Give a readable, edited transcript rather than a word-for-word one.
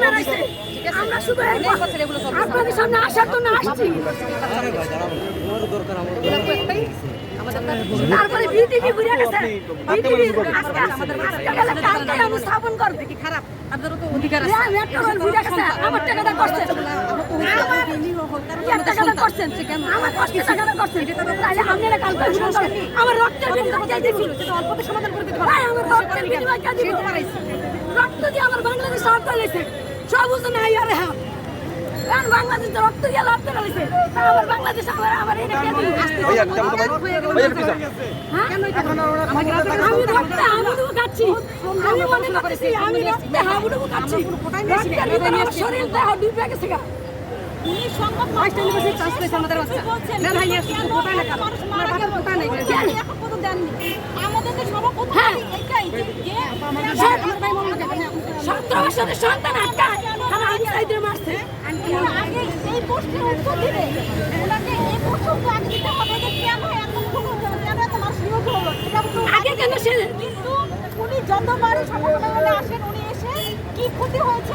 দাঁড়াইছে। আমরা শুধু আপনাদের সামনে আসার জন্য আসছি। তারপরে বিটিভি ঘুরে গেছে, বিটিভি আজকে কালকে আমি স্থাপন করব। কি খারাপ, আপনারও তো অধিকার আছে। মেট্রোল ঘুরে গেছে, আমার টাকাটা করছেন, আমার টাকাটা করছেন, আমার কষ্ট টাকাটা করছেন। তাহলে আপনারা কালকে আমার রক্তের বিনিময়ে কে দিছিল, সেটা অল্পতে সমাধান করে দিতে পারে। আমার রক্তের বিনিময়ে কে দিতে পারাইছে, রক্ত দিয়ে আমার বাংলাদেশ সরকার লেছে সব বুঝে না। আরে হ্যাঁ, কারণ বাংলাদেশ রক্ত দিয়ে লাভ করে রয়েছে, আমার বাংলাদেশ আমার এটা কে দিল? আমি রক্তে হাবুডুবু খাচ্ছি, আমি মনে করতেছি আমি রক্তে হাবুডুবু খাচ্ছি, রক্তের ভিতরে আমার শরীর দেহ ডুবে গেছে। উনি সংবাদ মাধ্যমে চান্স পেয়েছে আমাদের বাচ্চা না ভাই, শুধু কোটায় না, আমার বাচ্চা কোটায় নাই, এখন কত দেননি আমাদের তো সভাপতি এটাই যে আমার ভাই মনে করে 17 বছরের সন্তান আটকায় আমার আগে সাইডে মারছে। আগে এই প্রশ্নের উত্তর দিবে, ওনাকে এই প্রশ্নের উত্তর আগে দিতে হবে যে কেন এত কেন এত মানুষ নিহত হলো, এটা আগে কেন সে। কিন্তু উনি যতবার সভাপতি আসেন, উনি এসে কি ক্ষতি হয়েছে